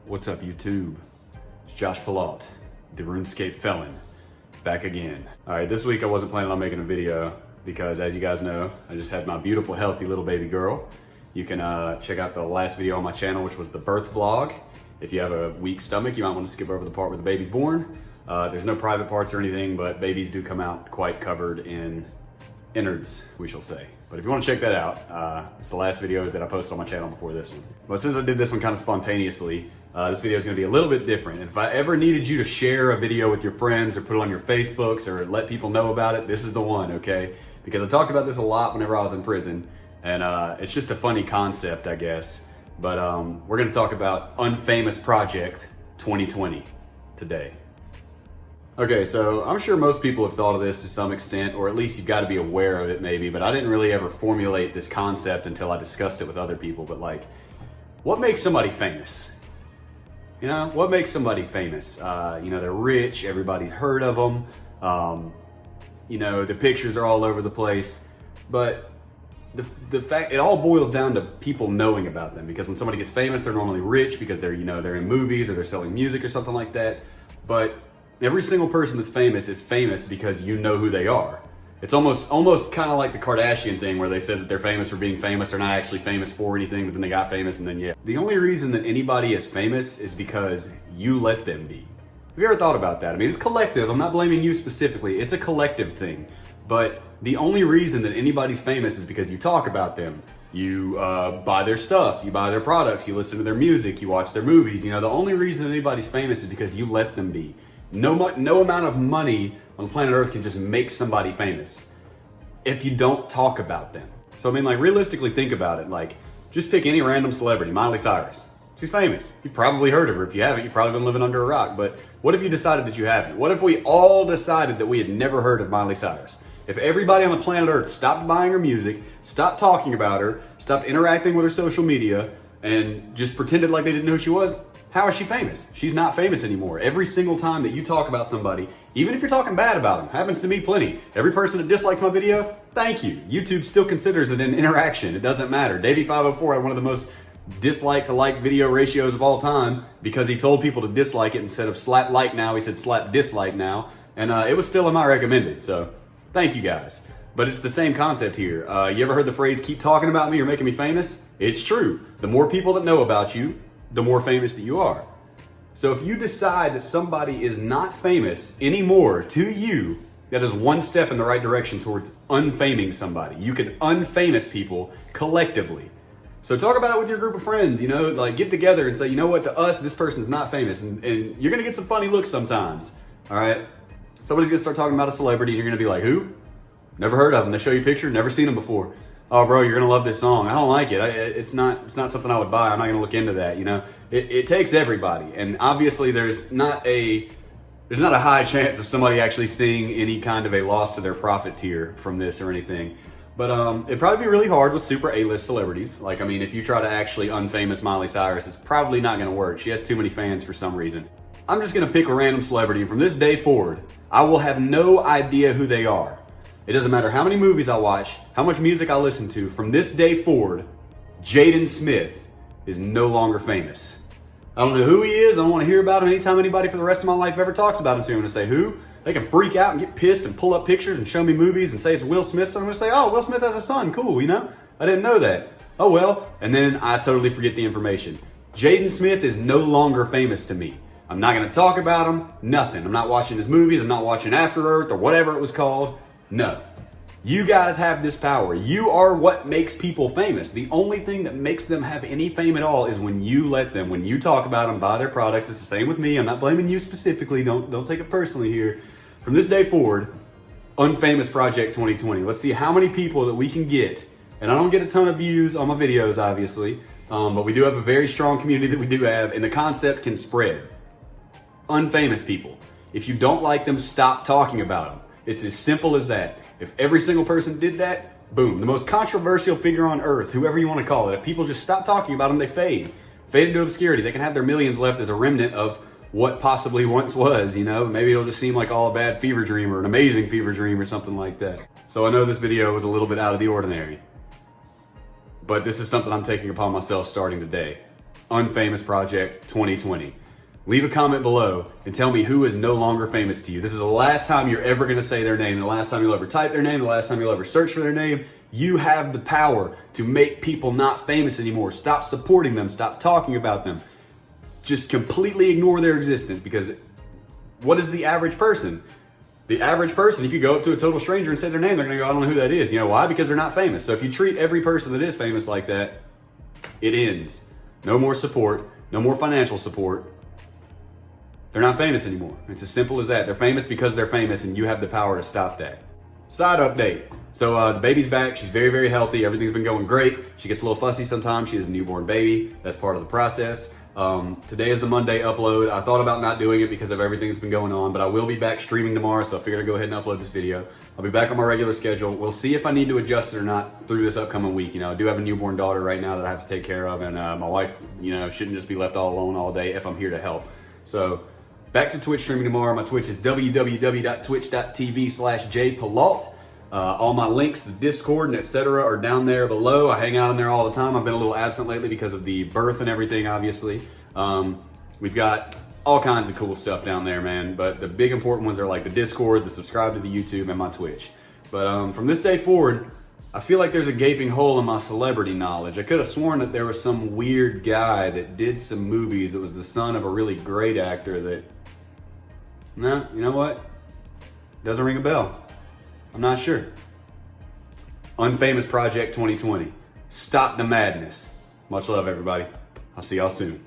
What's up, YouTube? It's Josh Pillault, the RuneScape felon, back again. All right, this week I wasn't planning on making a video because, as you guys know, I just had my beautiful, healthy little baby girl. You can check out the last video on my channel, which was the birth vlog. If you have a weak stomach, you might want to skip over the part where the baby's born. There's no private parts or anything, but babies do come out quite covered in innards, we shall say. But if you want to check that out, it's the last video that I posted on my channel before this one. But since I did this one kind of spontaneously, this video is going to be a little bit different. And if I ever needed you to share a video with your friends or put it on your Facebooks or let people know about it, this is the one, okay? Because I talked about this a lot whenever I was in prison, and it's just a funny concept, I guess. But we're going to talk about Unfamous Project 2020 today. Okay, so I'm sure most people have thought of this to some extent, or at least you've got to be aware of it maybe, but I didn't really ever formulate this concept until I discussed it with other people. But like, what makes somebody famous? You know, what makes somebody famous? You know, they're rich, everybody's heard of them. You know, the pictures are all over the place, but the fact, it all boils down to people knowing about them, because when somebody gets famous, they're normally rich because they're, you know, they're in movies or they're selling music or something like that. But every single person that's famous is famous because you know who they are. It's almost kind of like the Kardashian thing where they said that they're famous for being famous. They're not actually famous for anything, but then they got famous and then yeah. The only reason that anybody is famous is because you let them be. Have you ever thought about that? I mean, it's collective. I'm not blaming you specifically. It's a collective thing. But the only reason that anybody's famous is because you talk about them. You buy their stuff, you buy their products, you listen to their music, you watch their movies. You know, the only reason anybody's famous is because you let them be. No amount of money on planet Earth can just make somebody famous if you don't talk about them. So I mean, like, realistically think about it. Like, just pick any random celebrity, Miley Cyrus. She's famous. You've probably heard of her. If you haven't, you've probably been living under a rock. But what if you decided that you haven't? What if we all decided that we had never heard of Miley Cyrus? If everybody on the planet Earth stopped buying her music, stopped talking about her, stopped interacting with her social media, and just pretended like they didn't know who she was, how is she famous? She's not famous anymore. Every single time that you talk about somebody, even if you're talking bad about them, happens to me plenty. Every person that dislikes my video, thank you. YouTube still considers it an interaction. It doesn't matter. Davey504 had one of the most dislike to like video ratios of all time because he told people to dislike it instead of slap like now. He said slap dislike now. And it was still in my recommended. So thank you guys. But it's the same concept here. You ever heard the phrase, keep talking about me, you're making me famous? It's true. The more people that know about you, the more famous that you are. So if you decide that somebody is not famous anymore to you, that is one step in the right direction towards unfaming somebody. You can unfamous people collectively. So talk about it with your group of friends, you know, like get together and say, you know what, to us, this person's not famous. And you're gonna get some funny looks sometimes, all right? Somebody's gonna start talking about a celebrity and you're gonna be like, who? Never heard of them. They show you a picture, never seen them before. Oh, bro, you're gonna love this song. I don't like it. It's not something I would buy. I'm not gonna look into that. You know, it takes everybody, and obviously there's not a high chance of somebody actually seeing any kind of a loss to their profits here from this or anything. But it'd probably be really hard with super A-list celebrities. Like, I mean, if you try to actually unfamous Miley Cyrus, it's probably not gonna work. She has too many fans for some reason. I'm just gonna pick a random celebrity, and from this day forward, I will have no idea who they are. It doesn't matter how many movies I watch, how much music I listen to. From this day forward, Jaden Smith is no longer famous. I don't know who he is. I don't want to hear about him. Anytime anybody for the rest of my life ever talks about him to me, I'm going to say, who? They can freak out and get pissed and pull up pictures and show me movies and say it's Will Smith. So I'm going to say, oh, Will Smith has a son. Cool, you know? I didn't know that. Oh, well. And then I totally forget the information. Jaden Smith is no longer famous to me. I'm not going to talk about him. Nothing. I'm not watching his movies. I'm not watching After Earth or whatever it was called. No. You guys have this power. You are what makes people famous. The only thing that makes them have any fame at all is when you let them, when you talk about them, buy their products. It's the same with me. I'm not blaming you specifically. Don't take it personally here. From this day forward, Unfamous Project 2020. Let's see how many people that we can get. And I don't get a ton of views on my videos, obviously, but we do have a very strong community that we do have, and the concept can spread. Unfamous people. If you don't like them, stop talking about them. It's as simple as that. If every single person did that, boom, the most controversial figure on earth, whoever you want to call it, if people just stop talking about them, they fade into obscurity. They can have their millions left as a remnant of what possibly once was, you know? Maybe it'll just seem like all a bad fever dream or an amazing fever dream or something like that. So I know this video was a little bit out of the ordinary, but this is something I'm taking upon myself starting today. Unfamous Project 2020. Leave a comment below and tell me who is no longer famous to you. This is the last time you're ever gonna say their name, the last time you'll ever type their name, the last time you'll ever search for their name. You have the power to make people not famous anymore. Stop supporting them, stop talking about them. Just completely ignore their existence, because what is the average person? The average person, if you go up to a total stranger and say their name, they're gonna go, I don't know who that is. You know why? Because they're not famous. So if you treat every person that is famous like that, it ends. No more support, no more financial support. They're not famous anymore. It's as simple as that. They're famous because they're famous, and you have the power to stop that. Side update. So the baby's back. She's very, very healthy. Everything's been going great. She gets a little fussy sometimes. She has a newborn baby. That's part of the process. Today is the Monday upload. I thought about not doing it because of everything that's been going on, but I will be back streaming tomorrow, so I figured I'd go ahead and upload this video. I'll be back on my regular schedule. We'll see if I need to adjust it or not through this upcoming week. You know, I do have a newborn daughter right now that I have to take care of, and my wife, you know, shouldn't just be left all alone all day if I'm here to help. So back to Twitch streaming tomorrow. My Twitch is www.twitch.tv/jpillault. All my links to Discord and etc. are down there below. I hang out in there all the time. I've been a little absent lately because of the birth and everything, obviously. We've got all kinds of cool stuff down there, man. But the big important ones are like the Discord, the subscribe to the YouTube, and my Twitch. But from this day forward, I feel like there's a gaping hole in my celebrity knowledge. I could have sworn that there was some weird guy that did some movies that was the son of a really great actor that... No, you know what? Doesn't ring a bell. I'm not sure. Unfamous Project 2020. Stop the madness. Much love, everybody. I'll see y'all soon.